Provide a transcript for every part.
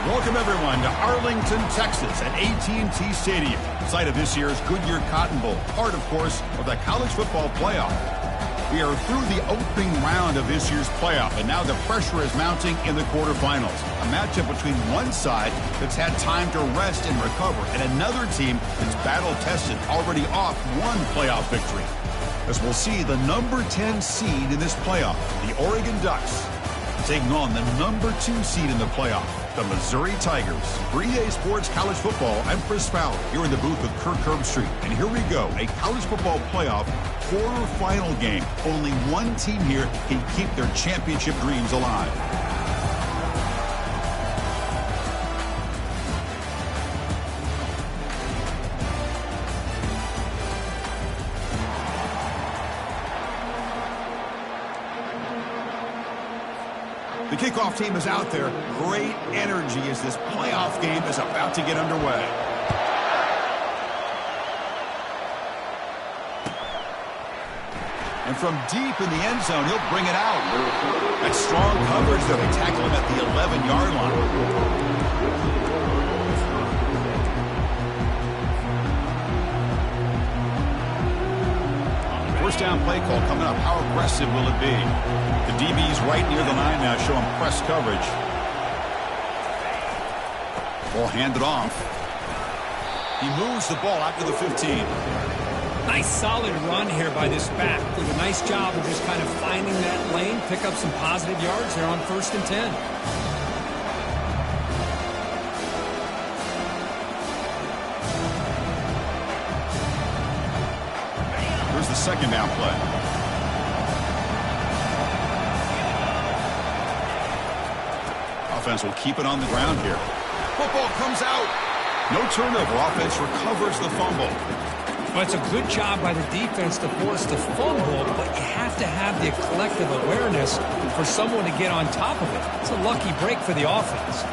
Welcome, everyone, to Arlington, Texas at AT&T Stadium, site of this year's Goodyear Cotton Bowl, part, of course, of the college football playoff. We are through the opening round of this year's playoff, and now the pressure is mounting in the quarterfinals. A matchup between one side that's had time to rest and recover, and another team that's battle-tested, already off one playoff victory. As we'll see the number 10 seed in this playoff, the Oregon Ducks, taking on the number 2 seed in the playoff, the Missouri Tigers. For EA Sports College Football, I'm Chris Fowler, here in the booth with Kirk Herbstreit. And here we go, a college football playoff quarterfinal game. Only one team here can keep their championship dreams alive. The kickoff team is out there. Great energy as this playoff game is about to get underway. And from deep in the end zone, he'll bring it out. That strong coverage, though, they tackle him at the 11-yard line. First down play call coming up. How aggressive will it be? The DB's right near the line now, showing press coverage. Ball handed off. He moves the ball out to the 15. Nice solid run here by this back. Did a nice job of just kind of finding that lane, pick up some positive yards there on 1st and 10. Here's the second down play. Offense will keep it on the ground here. Football comes out. No turnover. Offense recovers the fumble. Well, it's a good job by the defense to force the fumble, but you have to have the collective awareness for someone to get on top of it. It's a lucky break for the offense.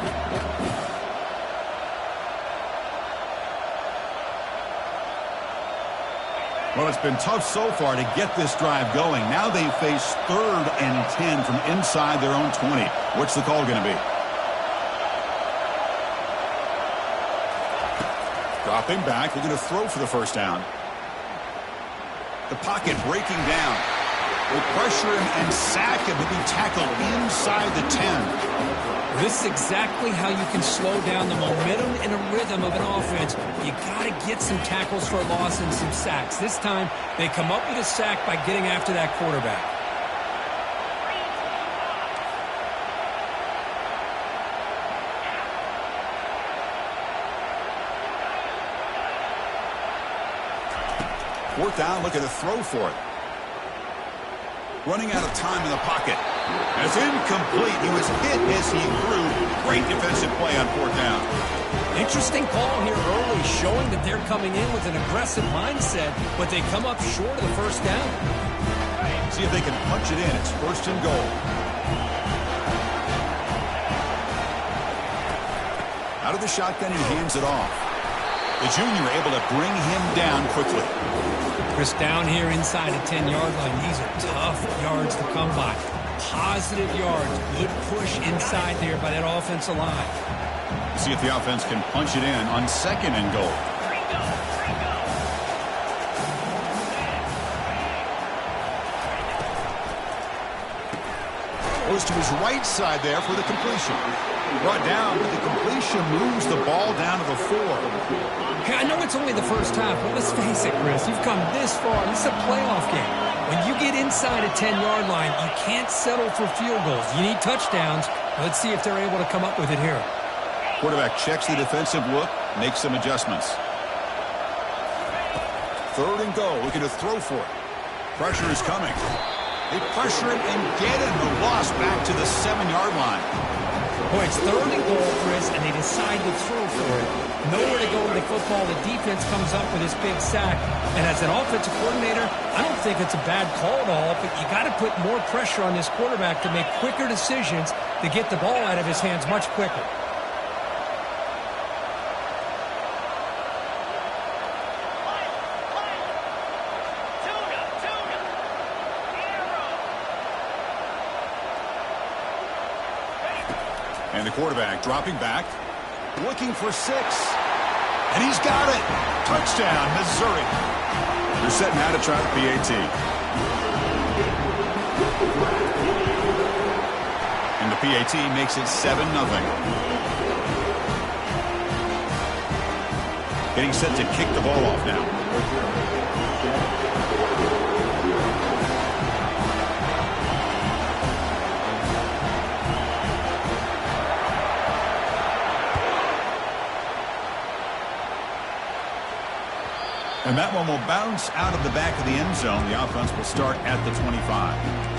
Well, it's been tough so far to get this drive going. Now they face 3rd and 10 from inside their own 20. What's the call going to be? Dropping back, looking to throw for the first down. The pocket breaking down. They pressure him and sack him to be tackled inside the 10. This is exactly how you can slow down the momentum and a rhythm of an offense. You got to get some tackles for a loss and some sacks. This time, they come up with a sack by getting after that quarterback. Fourth down, looking to throw for it. Running out of time in the pocket. And it's incomplete. He was hit as he threw. Great defensive play on 4th down. Interesting call here early, showing that they're coming in with an aggressive mindset, but they come up short of the first down. See if they can punch it in. It's 1st and goal. Out of the shotgun, he hands it off. The junior able to bring him down quickly. Chris, down here inside the 10-yard line, these are tough yards to come by. Positive yards, good push inside there by that offensive line. See if the offense can punch it in on 2nd and goal. Goes to his right side there for the completion. Brought down, but the completion moves the ball down to the 4. Hey, I know it's only the first half, but let's face it, Chris. You've come this far. This is a playoff game. When you get inside a 10-yard line, you can't settle for field goals. You need touchdowns. Let's see if they're able to come up with it here. Quarterback checks the defensive look, makes some adjustments. 3rd and goal, looking to throw for it. Pressure is coming. They pressure him and get him. The loss back to the 7-yard line. Boy, it's 3rd and goal, Chris, and they decide to throw for it. Nowhere to go with the football. The defense comes up with this big sack. And as an offensive coordinator, I don't think it's a bad call at all, but you got to put more pressure on this quarterback to make quicker decisions to get the ball out of his hands much quicker. And the quarterback dropping back, looking for 6. And he's got it. Touchdown, Missouri. They're set now to try the PAT. And the PAT makes it 7-0. Getting set to kick the ball off now. And that one will bounce out of the back of the end zone. The offense will start at the 25.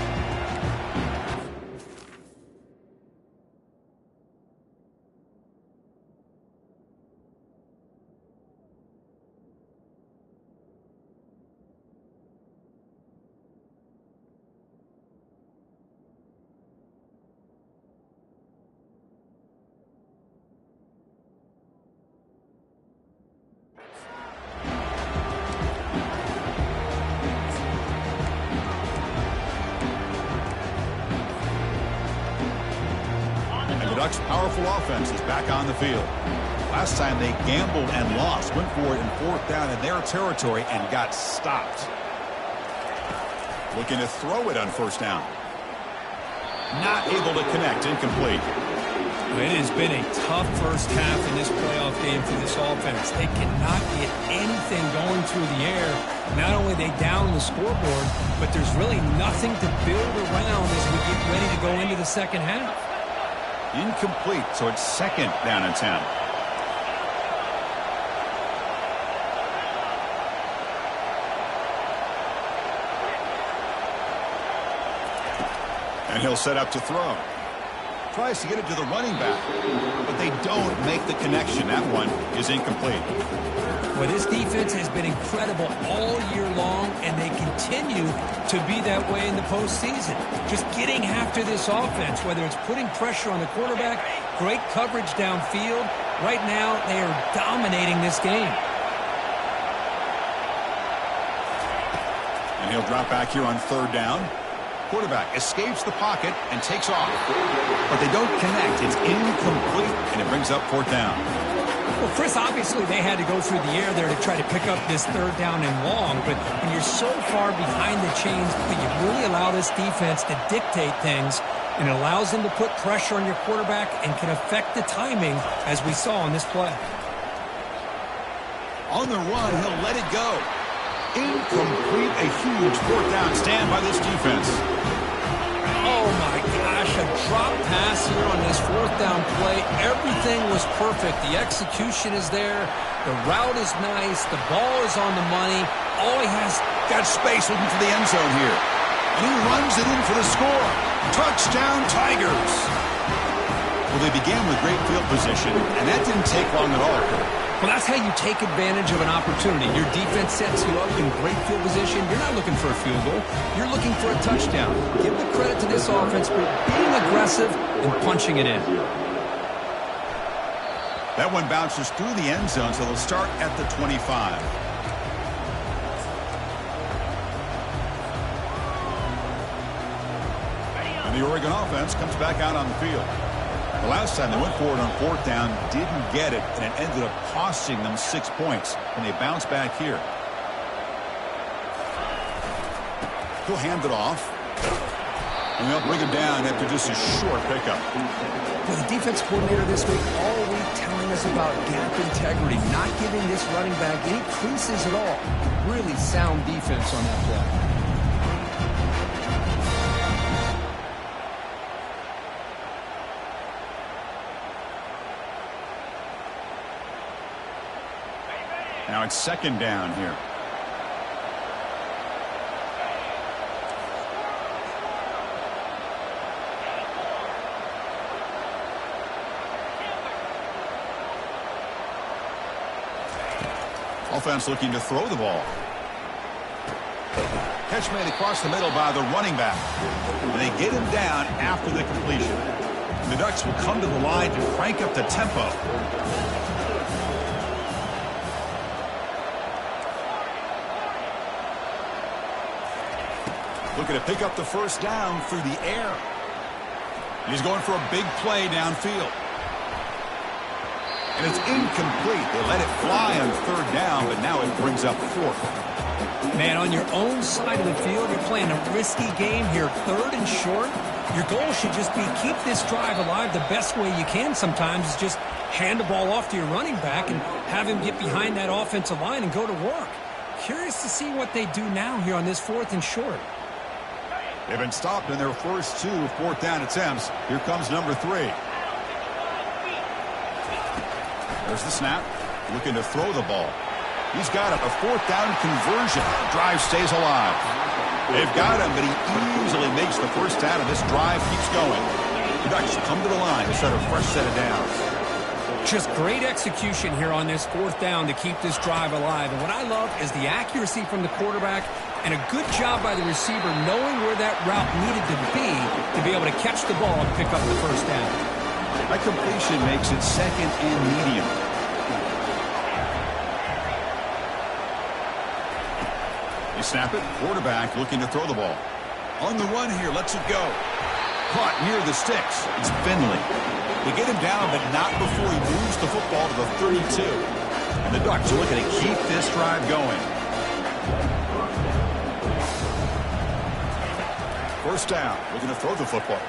Ducks' powerful offense is back on the field. Last time they gambled and lost, went for it in 4th down in their territory and got stopped. Looking to throw it on 1st down. Not able to connect, incomplete. It has been a tough first half in this playoff game for this offense. They cannot get anything going through the air. Not only they down the scoreboard, but there's really nothing to build around as we get ready to go into the second half. Incomplete, so it's 2nd down and 10. And he'll set up to throw. Tries to get it to the running back, but they don't make the connection. That one is incomplete. Well, this defense has been incredible all year long, and they continue to be that way in the postseason. Just getting after this offense, whether it's putting pressure on the quarterback, great coverage downfield. Right now, they are dominating this game. And he'll drop back here on 3rd down. Quarterback escapes the pocket and takes off. But they don't connect. It's incomplete, and it brings up 4th down. Well, Chris, obviously they had to go through the air there to try to pick up this 3rd down and long, but when you're so far behind the chains, you really allow this defense to dictate things, and it allows them to put pressure on your quarterback and can affect the timing, as we saw in this play. On the run, he'll let it go. Incomplete, a huge 4th down stand by this defense. Oh my gosh, a drop pass here on this 4th down play. Everything was perfect. The execution is there. The route is nice. The ball is on the money. All he has got space looking for the end zone here. And he runs it in for the score. Touchdown, Tigers. Well, they began with great field position, and that didn't take long at all. Well, that's how you take advantage of an opportunity. Your defense sets you up in great field position. You're not looking for a field goal. You're looking for a touchdown. Give the credit to this offense for being aggressive and punching it in. That one bounces through the end zone, so they'll start at the 25. And the Oregon offense comes back out on the field. The last time they went forward on 4th down, didn't get it, and it ended up costing them 6 points. And they bounce back here. He'll hand it off. And they'll bring him down after just a short pickup. Well, the defense coordinator this week all week telling us about gap integrity, not giving this running back any creases at all. Really sound defense on that play. Now it's 2nd down here. Offense looking to throw the ball. Catch made across the middle by the running back. And they get him down after the completion. And the Ducks will come to the line to crank up the tempo. Looking to pick up the 1st down through the air. He's going for a big play downfield. And it's incomplete. They let it fly on third down, but now it brings up fourth. Man, on your own side of the field, you're playing a risky game here. Third and short. Your goal should just be keep this drive alive the best way you can sometimes is just hand the ball off to your running back and have him get behind that offensive line and go to work. Curious to see what they do now here on this fourth and short. They've been stopped in their first 2 fourth down attempts. Here comes number 3. There's the snap. Looking to throw the ball. He's got a fourth down conversion. Drive stays alive. They've got him, but he easily makes the first down, and this drive keeps going. The Ducks come to the line to set a fresh set of downs. Just great execution here on this fourth down to keep this drive alive. And what I love is the accuracy from the quarterback and a good job by the receiver knowing where that route needed to be able to catch the ball and pick up the first down. That completion makes it second and medium. They snap it. Quarterback looking to throw the ball. On the run here, lets it go. Caught near the sticks. It's Finley. They get him down, but not before he moves the football to the 32. And the Ducks are looking to keep this drive going. First down, looking to throw the football.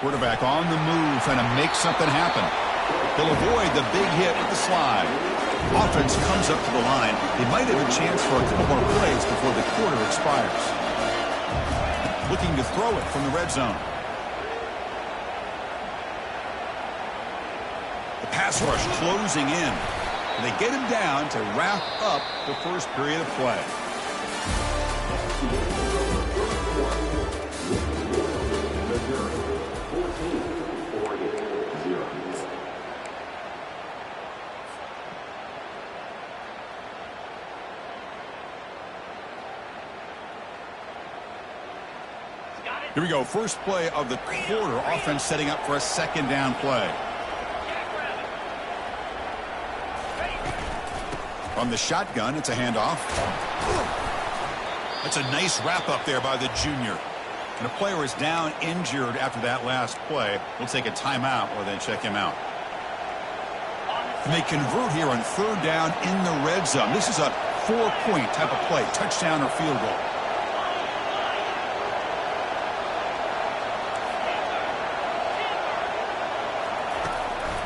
Quarterback on the move, trying to make something happen. They'll avoid the big hit with the slide. Offense comes up to the line. They might have a chance for a couple more plays before the quarter expires. Looking to throw it from the red zone. The pass rush closing in. And they get him down to wrap up the first period of play. Here we go. First play of the quarter. Offense setting up for a second down play. From the shotgun, it's a handoff. That's a nice wrap up there by the junior. And a player is down injured after that last play. We'll take a timeout or then check him out. And they convert here on third down in the red zone. This is a 4-point type of play. Touchdown or field goal.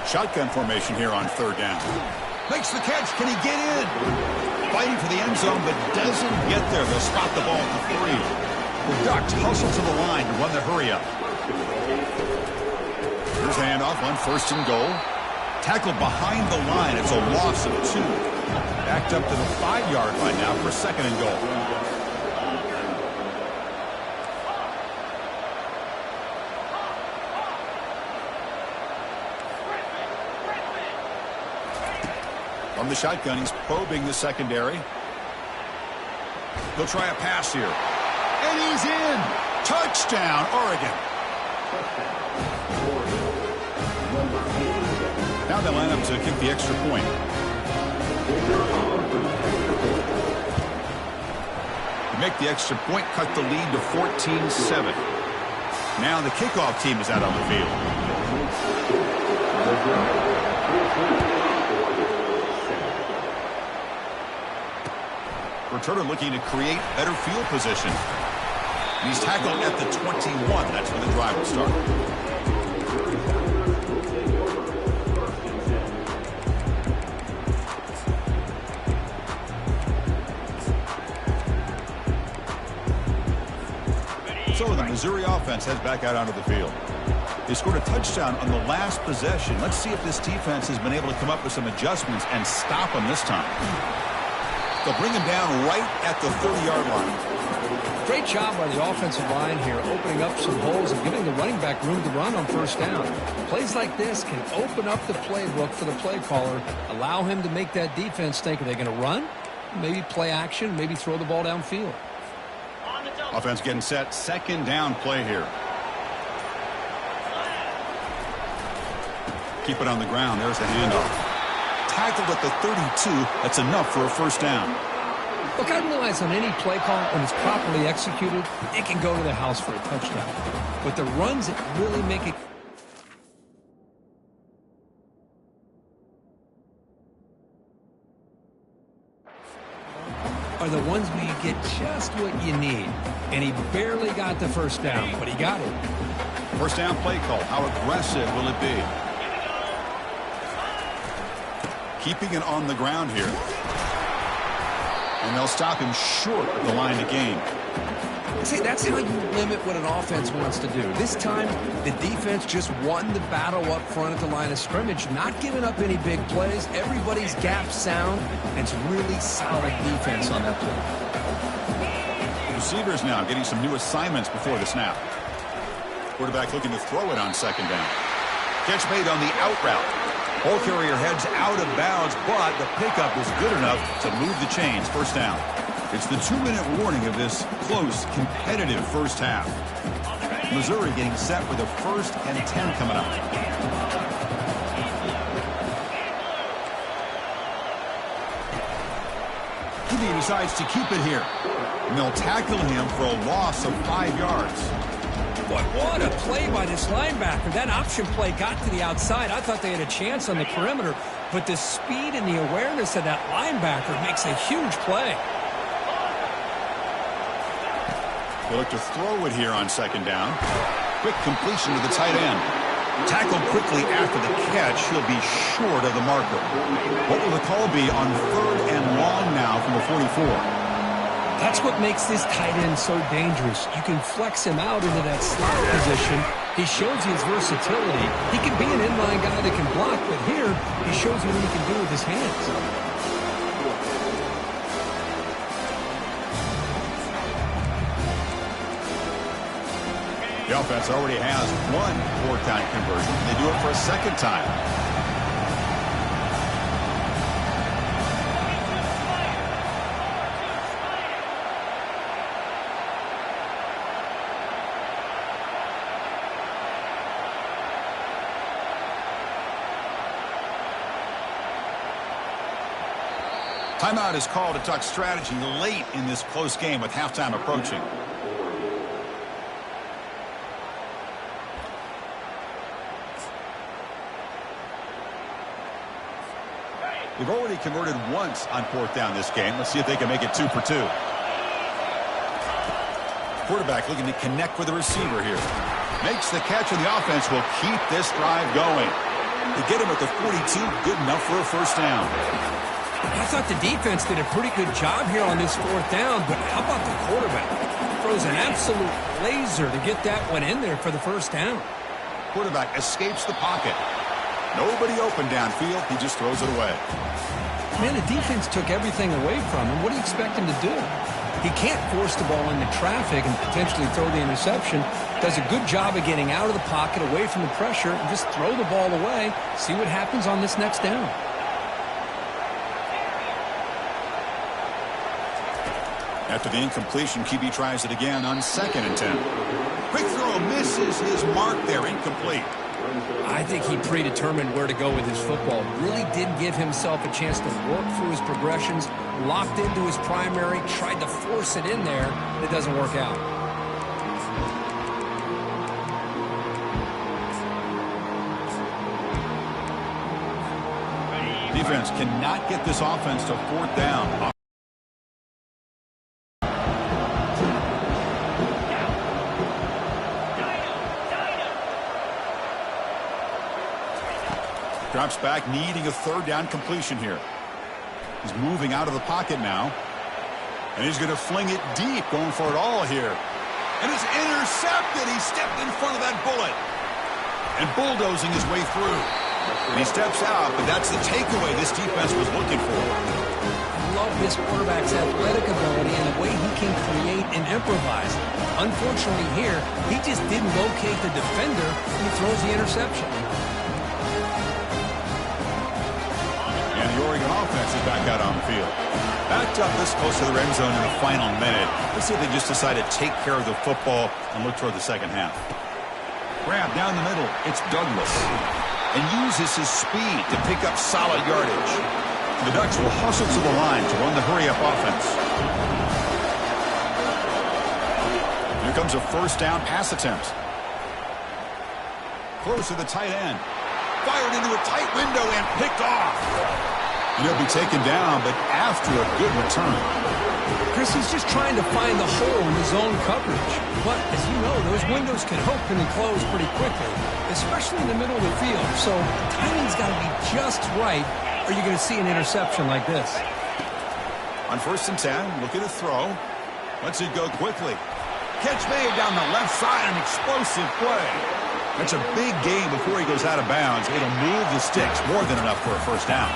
Shotgun formation here on third down. Makes the catch. Can he get in? Fighting for the end zone, but doesn't get there. They'll spot the ball at the 3. The Ducks hustle to the line to run the hurry-up. Here's a handoff on first and goal. Tackled behind the line. It's a loss of 2. Backed up to the 5-yard line now for second and goal. From the shotgun, he's probing the secondary. He'll try a pass here. And he's in! Touchdown, Oregon! Now they line up to kick the extra point. To make the extra point, cut the lead to 14-7. Now the kickoff team is out on the field. Returner looking to create better field position. He's tackled at the 21. That's where the drive will start. So the Missouri offense heads back out onto the field. They scored a touchdown on the last possession. Let's see if this defense has been able to come up with some adjustments and stop them this time. They'll bring him down right at the 30-yard line. Great job by the offensive line here, opening up some holes and giving the running back room to run on first down. Plays like this can open up the playbook for the play caller, allow him to make that defense think, are they going to run? Maybe play action, maybe throw the ball downfield. Offense getting set, second down play here. Keep it on the ground. There's the handoff. Tackled at the 32. That's enough for a first down. Look, I realize on any play call, when it's properly executed, it can go to the house for a touchdown. But the runs that really make it are the ones where you get just what you need. And he barely got the first down, but he got it. First down play call. How aggressive will it be? Keeping it on the ground here. And they'll stop him short of the line to gain. See, that's how you limit what an offense wants to do. This time, the defense just won the battle up front at the line of scrimmage, not giving up any big plays. Everybody's gap sound, and it's really solid defense on that play. The receivers now getting some new assignments before the snap. Quarterback looking to throw it on second down. Catch made on the out route. Ball carrier heads out of bounds, but the pickup is good enough to move the chains. First down. It's the 2-minute warning of this close, competitive first half. Missouri getting set for the 1st and 10 coming up. QB decides to keep it here. And they'll tackle him for a loss of 5 yards. But what a play by this linebacker. That option play got to the outside. I thought they had a chance on the perimeter, but the speed and the awareness of that linebacker makes a huge play. They look to throw it here on second down. Quick completion to the tight end. Tackled quickly after the catch. He'll be short of the marker. What will the call be on 3rd and long now from the 44? That's what makes this tight end so dangerous. You can flex him out into that slot position. He shows you his versatility. He can be an inline guy that can block, but here he shows you what he can do with his hands. The offense already has one 4-down conversion. They do it for a second time. Timeout is called to talk strategy late in this close game with halftime approaching. They've already converted once on 4th down this game. Let's see if they can make it 2 for 2. Quarterback looking to connect with the receiver here. Makes the catch, and the offense will keep this drive going. They get him at the 42, good enough for a first down. I thought the defense did a pretty good job here on this 4th down, but how about the quarterback? Throws an absolute laser to get that one in there for the first down. Quarterback escapes the pocket. Nobody open downfield. He just throws it away. Man, the defense took everything away from him. What do you expect him to do? He can't force the ball into traffic and potentially throw the interception. Does a good job of getting out of the pocket, away from the pressure, and just throw the ball away. See what happens on this next down. After the incompletion, QB tries it again on 2nd and 10. Quick throw, misses his mark there, incomplete. I think he predetermined where to go with his football. Really didn't give himself a chance to work through his progressions, locked into his primary, tried to force it in there. It doesn't work out. Defense cannot get this offense to 4th down. Drops back, needing a 3rd down completion here. He's moving out of the pocket now. And he's going to fling it deep, going for it all here. And it's intercepted. He stepped in front of that bullet. And bulldozing his way through. And he steps out, but that's the takeaway this defense was looking for. I love this quarterback's athletic ability and the way he can create and improvise. Unfortunately here, he just didn't locate the defender, and he throws the interception. And the Oregon offense is back out on the field. Backed up this close to the end zone in the final minute. Let's see if they just decide to take care of the football and look toward the second half. Grab down the middle. It's Douglas. And uses his speed to pick up solid yardage. The Ducks will hustle to the line to run the hurry-up offense. Here comes a first down pass attempt. Close to the tight end. Fired into a tight window and picked off. And he'll be taken down, but after a good return. Chris, he's just trying to find the hole in the zone coverage. But, as you know, those windows can open and close pretty quickly, especially in the middle of the field. So, timing's got to be just right, or you're going to see an interception like this. On 1st and 10, looking to throw. Lets it go quickly. Catch made down the left side, an explosive play. That's a big gain before he goes out of bounds. It'll move the sticks, more than enough for a first down.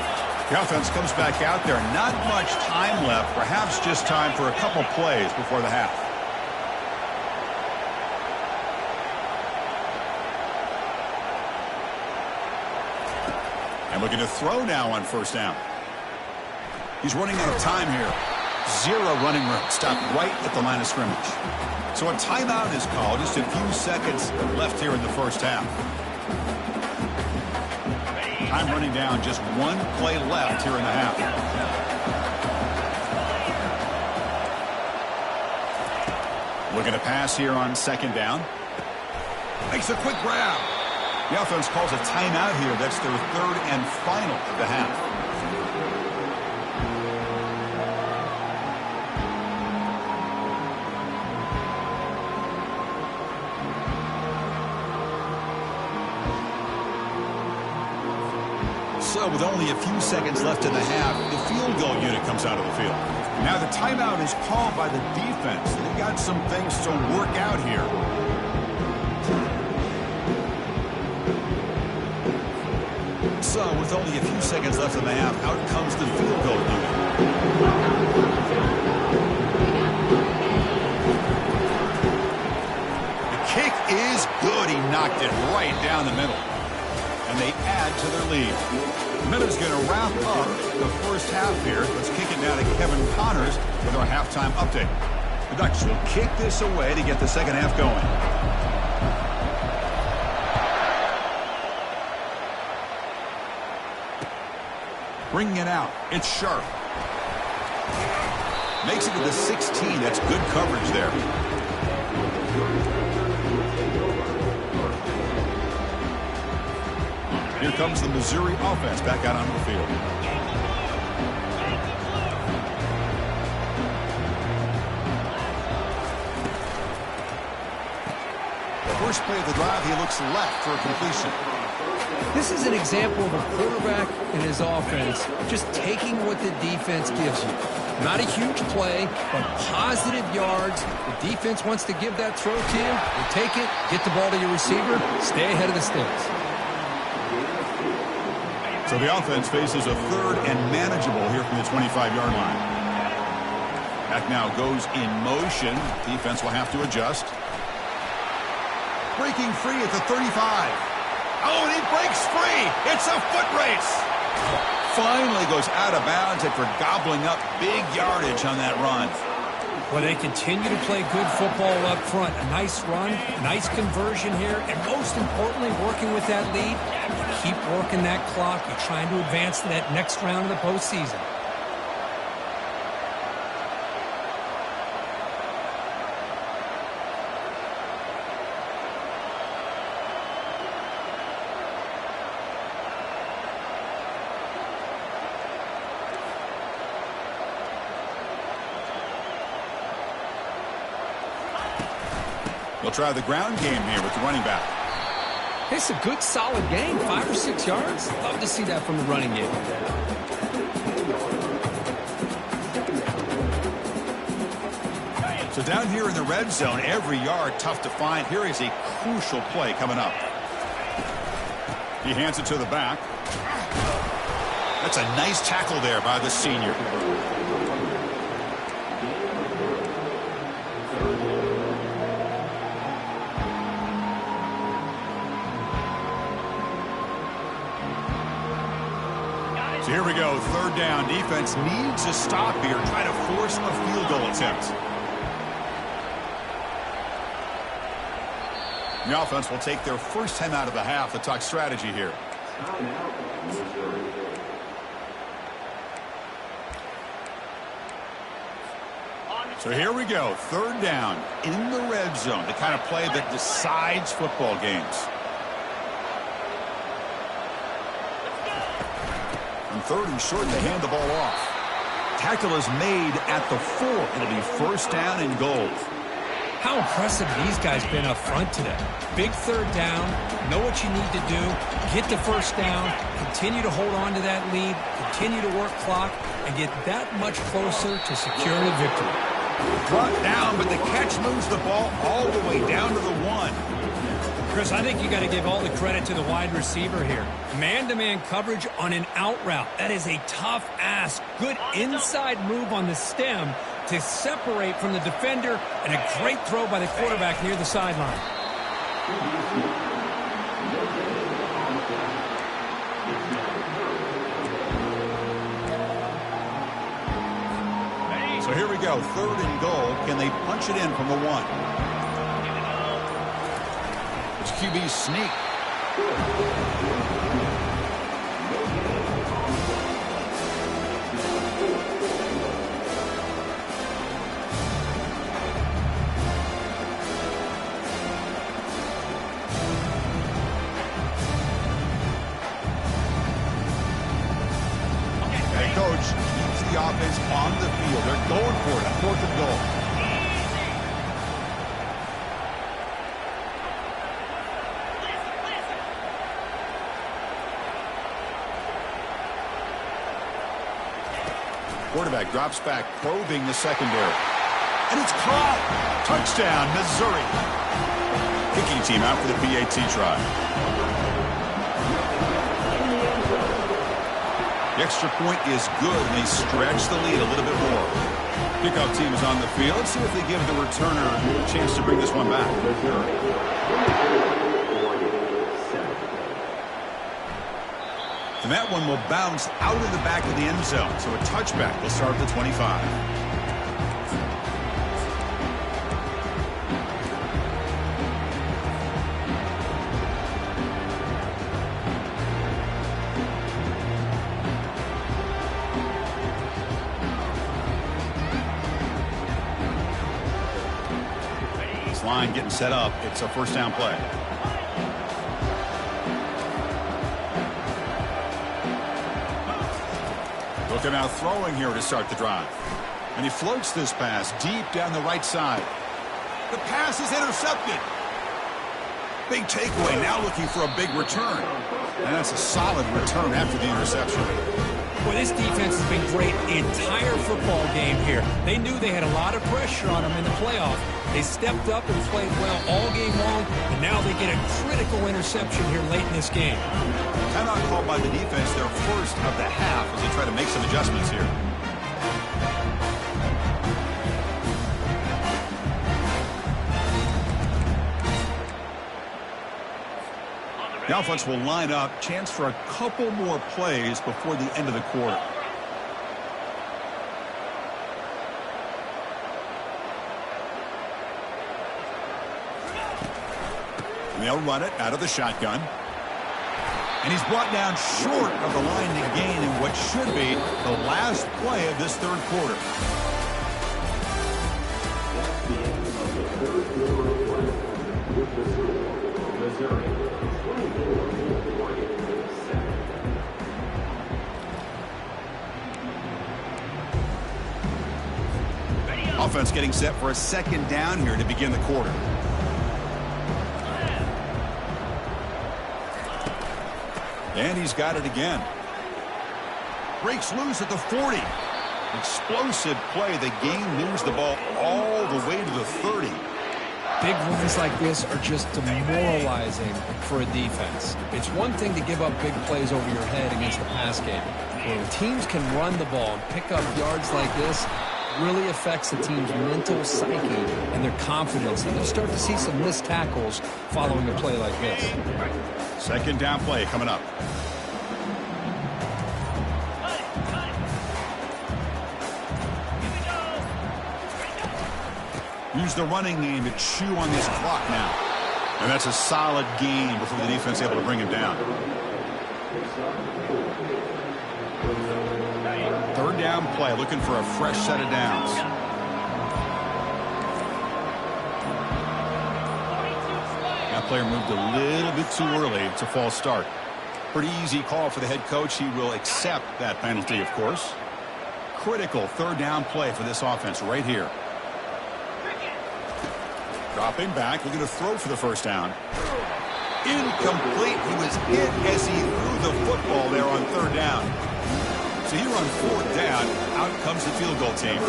The offense comes back out there. Not much time left. Perhaps just time for a couple plays before the half. And looking to throw now on 1st down. He's running out of time here. 0 running room. Stopped right at the line of scrimmage. So a timeout is called. Just a few seconds left here in the first half. Time running down. Just 1 play left here in the half. Looking to pass here on 2nd down. Makes a quick grab. The offense calls a timeout here. That's their 3rd and final of the half. So with only a few seconds left in the half, the field goal unit comes out of the field. Now the timeout is called by the defense. They've got some things to work out here. So with only a few seconds left in the half, out comes the field goal unit. The kick is good. He knocked it right down the middle. And they add to their lead. Miller's going to wrap up the first half here. Let's kick it down to Kevin Connors with our halftime update. The Ducks will kick this away to get the second half going. Bringing it out. It's sharp. Makes it to the 16. That's good coverage there. Here comes the Missouri offense back out onto the field. First play of the drive, he looks left for a completion. This is an example of a quarterback and his offense just taking what the defense gives you. Not a huge play, but positive yards. The defense wants to give that throw to you. You take it, get the ball to your receiver, stay ahead of the sticks. So the offense faces a 3rd and manageable here from the 25-yard line. Back now goes in motion. Defense will have to adjust. Breaking free at the 35. Oh, and he breaks free. It's a foot race. Finally goes out of bounds after gobbling up big yardage on that run. Well, they continue to play good football up front. A nice run, nice conversion here, and most importantly, working with that lead, you keep working that clock. You're trying to advance to that next round of the postseason. They'll try the ground game here with the running back. It's a good, solid game, 5 or 6 yards. Love to see that from the running game. So down here in the red zone, every yard tough to find. Here is a crucial play coming up. He hands it to the back. That's a nice tackle there by the senior. So here we go, 3rd down. Defense needs a stop here, try to force a field goal attempt. The offense will take their first time out of the half to talk strategy here. So here we go, third down in the red zone, the kind of play that decides football games. On third and short, they hand the ball off. Tackle is made at the 4. It'll be first down and goal. How impressive these guys been up front today. Big third down, know what you need to do, get the first down, continue to hold on to that lead, continue to work clock, and get that much closer to securing a victory. Brought down, but the catch moves the ball all the way down to the 1. Chris, I think you got to give all the credit to the wide receiver here. Man-to-man coverage on an out route. That is a tough ask. Good inside move on the stem to separate from the defender, and a great throw by the quarterback near the sideline. So here we go, third and goal. Can they punch it in from the 1? It's QB sneak. Coach keeps the offense on the field. They're going for it on fourth and goal. Quarterback drops back, probing the secondary. And it's caught. Touchdown, Missouri. Kicking team out for the PAT try. The extra point is good, and they stretch the lead a little bit more. Kickoff team is on the field. Let's see if they give the returner a chance to bring this one back. And that one will bounce out of the back of the end zone. So a touchback will start at the 25. Line getting set up. It's a first down play. Looking out throwing here to start the drive. And he floats this pass deep down the right side. The pass is intercepted. Big takeaway, now looking for a big return. And that's a solid return after the interception. Boy, this defense has been great the entire football game here. They knew they had a lot of pressure on them in the playoff. They stepped up and played well all game long, and now they get a critical interception here late in this game. Timeout called by the defense, their first of the half, as they try to make some adjustments here. The offense will line up, chance for a couple more plays before the end of the quarter. And they'll run it out of the shotgun. And he's brought down short of the line to gain in what should be the last play of this third quarter. Offense getting set for a second down here to begin the quarter. And he's got it again. Breaks loose at the 40. Explosive play. The game moves the ball all the way to the 30. Big runs like this are just demoralizing for a defense. It's one thing to give up big plays over your head against the pass game. When teams can run the ball and pick up yards like this, really affects the team's mental psyche and their confidence. And you'll start to see some missed tackles following a play like this. Second down play coming up. Use the running game to chew on this clock now. And that's a solid gain before the defense able to bring him down. Third down play, looking for a fresh set of downs. player moved a little bit too early. It's a false start. Pretty easy call for the head coach. He will accept that penalty, of course. Critical third down play for this offense right here. Dropping back, looking to throw for the first down. Incomplete. He was hit as he threw the football there on third down. So here on fourth down, out comes the field goal team.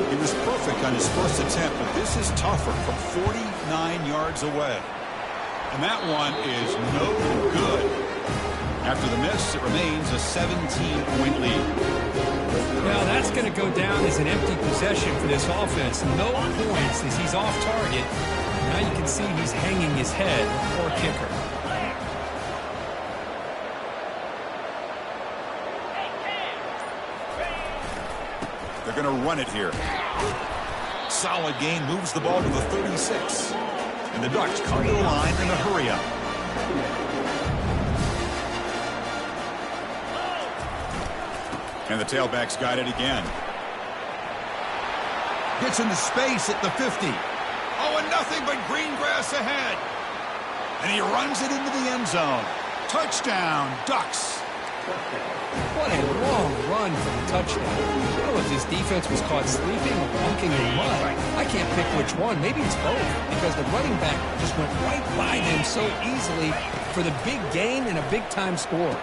He was perfect on his first attempt, but this is tougher from 49 yards away. And that one is no good. After the miss, it remains a 17-point lead. Now that's going to go down as an empty possession for this offense. No points as he's off target. Now you can see he's hanging his head. Poor kicker. They're going to run it here. Solid gain, moves the ball to the 36. And the Ducks come to the line in a hurry up. And the tailback's got it again. Gets into space at the 50. Oh, and nothing but green grass ahead. And he runs it into the end zone. Touchdown, Ducks. What a long run for the touchdown. I don't know if this defense was caught sleeping or walking in mud. I can't pick which one. Maybe it's both, because the running back just went right by them so easily for the big gain and a big-time score.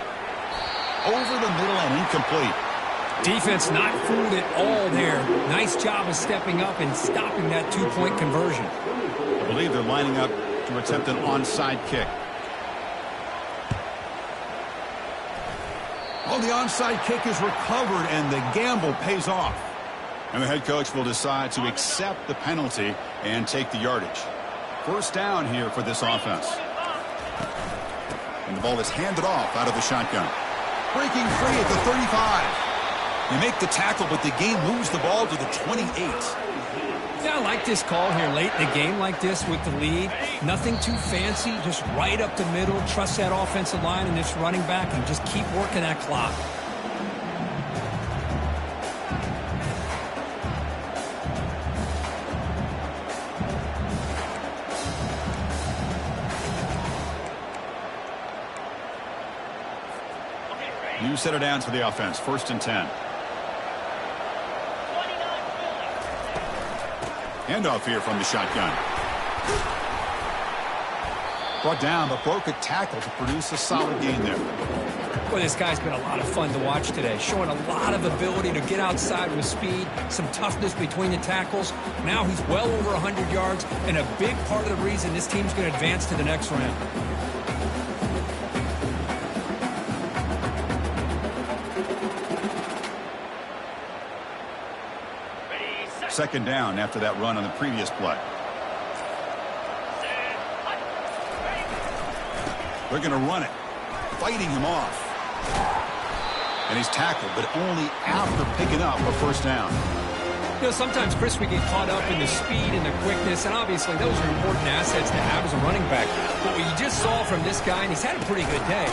Over the middle and incomplete. Defense not fooled at all there. Nice job of stepping up and stopping that two-point conversion. I believe they're lining up to attempt an onside kick. Oh, the onside kick is recovered, and the gamble pays off. And the head coach will decide to accept the penalty and take the yardage. First down here for this offense. And the ball is handed off out of the shotgun. Breaking free at the 35. They make the tackle, but the game moves the ball to the 28. Yeah, I like this call here late in the game like this with the lead. Nothing too fancy, just right up the middle. Trust that offensive line and this running back and just keep working that clock. New set of downs for the offense. First and 10. Handoff here from the shotgun. Brought down, but broke a tackle to produce a solid gain there. Boy, this guy's been a lot of fun to watch today. Showing a lot of ability to get outside with speed, some toughness between the tackles. Now he's well over 100 yards, and a big part of the reason this team's going to advance to the next round. Second down after that run on the previous play. They're going to run it, fighting him off. And he's tackled, but only after picking up a first down. You know, sometimes, Chris, we get caught up in the speed and the quickness, and obviously those are important assets to have as a running back. But what you just saw from this guy, and he's had a pretty good day,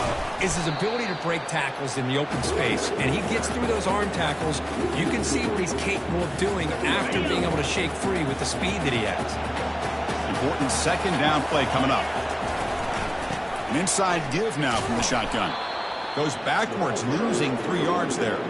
is his ability to break tackles in the open space. And he gets through those arm tackles. You can see what he's capable of doing after being able to shake free with the speed that he has. Important second down play coming up. An inside give now from the shotgun. Goes backwards, losing 3 yards there.